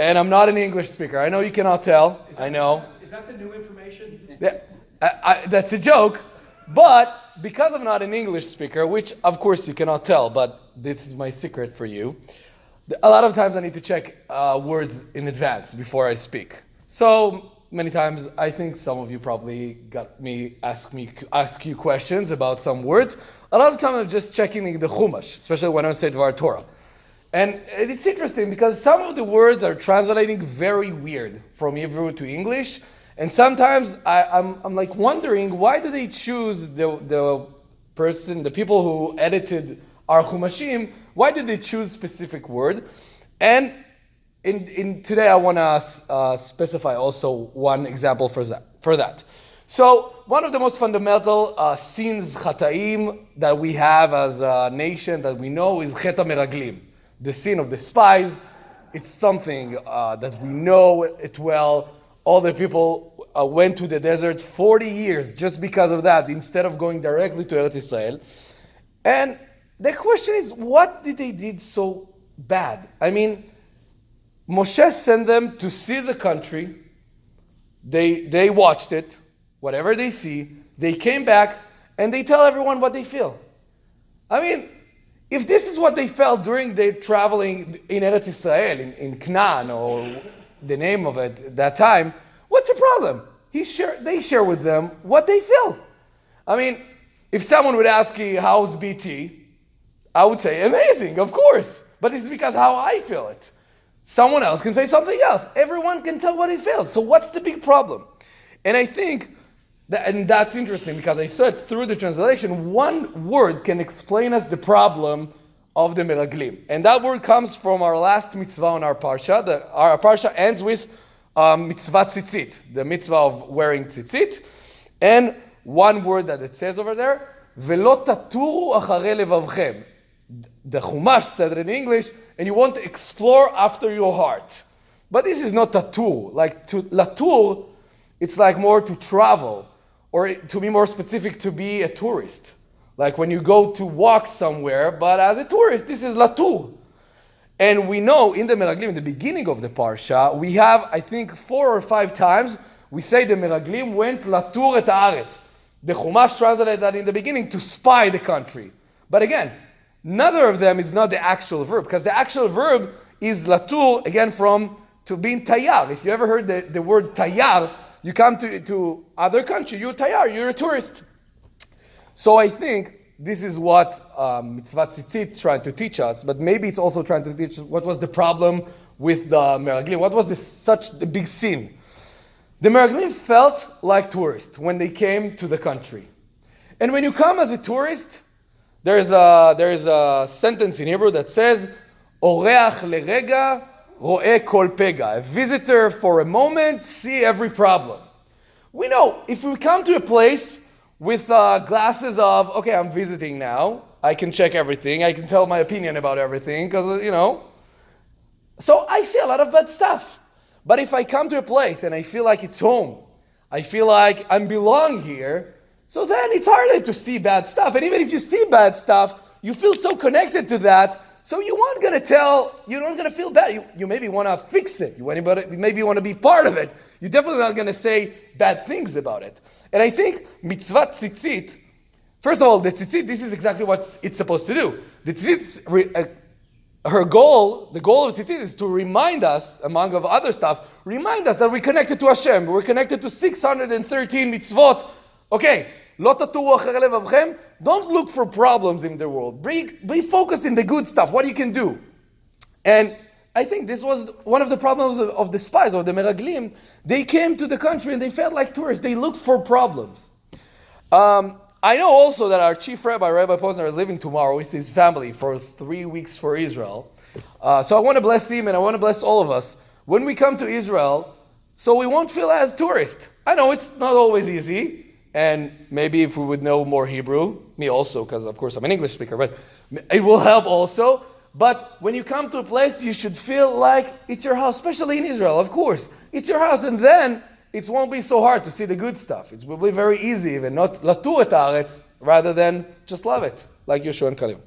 And I'm not an English speaker. I know you cannot tell. I know. Is that the new information? Yeah, that's a joke. But because I'm not an English speaker, which of course you cannot tell, but this is my secret for you, a lot of times I need to check words in advance before I speak. So many times I think some of you probably got me ask you questions about some words. A lot of times I'm just checking the Chumash, especially when I say Dvar Tora. And it's interesting because some of the words are translating very weird from Hebrew to English. And sometimes I'm like wondering, why do they choose the people who edited our Chumashim, why did they choose specific word? And in today I want to specify also one example for that. So one of the most fundamental sins, chataim, that we have as a nation that we know is chet meraglim, the sin of the spies. It's something that we know it well. All the people went to the desert 40 years just because of that, instead of going directly to Eretz Israel. And the question is, what did they did so bad? I mean, Moshe sent them to see the country. They watched it, whatever they see. They came back and they tell everyone what they feel. I mean, if this is what they felt during their traveling in Eretz Israel, in Canaan, or the name of it at that time, what's the problem? They share with them what they felt. I mean, if someone would ask you, how's BT? I would say, amazing, of course. But it's because how I feel it. Someone else can say something else. Everyone can tell what he feels. So what's the big problem? And I think, and that's interesting because I saw it through the translation, one word can explain us the problem of the meraglim. And that word comes from our last mitzvah on our parsha. Our parsha ends with mitzvah tzitzit, the mitzvah of wearing tzitzit. And one word that it says over there, velo taturu acharei levavchem. The Chumash said it in English, and you want to explore after your heart. But this is not tatur. Like latur, it's like more to travel, or to be more specific, to be a tourist. Like when you go to walk somewhere, but as a tourist, this is latur. And we know in the meraglim, in the beginning of the parsha, we have, I think, 4 or 5 times, we say the meraglim went latur et haaretz. The Chumash translated that in the beginning to spy the country. But again, neither of them is not the actual verb, because the actual verb is latur, again, from to being tayar. If you ever heard the word tayar, you come to other country, you're tayar, you're a tourist. So I think this is what mitzvah tzitzit is trying to teach us, but maybe it's also trying to teach us what was the problem with the meraglim. What was such the big sin? The meraglim felt like tourists when they came to the country. And when you come as a tourist, there is a sentence in Hebrew that says, Oreach lerega ro'eh kol pega. A visitor for a moment, see every problem. We know, if we come to a place with glasses of, okay, I'm visiting now, I can check everything, I can tell my opinion about everything, because, so I see a lot of bad stuff. But if I come to a place and I feel like it's home, I feel like I belong here, so then it's harder to see bad stuff. And even if you see bad stuff, you feel so connected to that, so you aren't going to feel bad. You maybe want to fix it. You maybe want to be part of it. You're definitely not going to say bad things about it. And I think mitzvah tzitzit, first of all, the tzitzit, this is exactly what it's supposed to do. The tzitzit, the goal of tzitzit is to remind us, among other stuff, remind us that we're connected to Hashem. We're connected to 613 mitzvot. Okay, lo taturu acharei levavchem. Don't look for problems in the world. Be focused in the good stuff, what you can do. And I think this was one of the problems of the spies, of the meraglim. They came to the country and they felt like tourists. They looked for problems. I know also that our chief rabbi, Rabbi Posner, is leaving tomorrow with his family for 3 weeks for Israel. So I want to bless him and I want to bless all of us. When we come to Israel, so we won't feel as tourists. I know it's not always easy. And maybe if we would know more Hebrew, me also, because of course I'm an English speaker, but it will help also. But when you come to a place, you should feel like it's your house, especially in Israel, of course. It's your house, and then it won't be so hard to see the good stuff. It will be very easy, even not latur et haaretz, rather than just love it, like Yeshua and Kalil.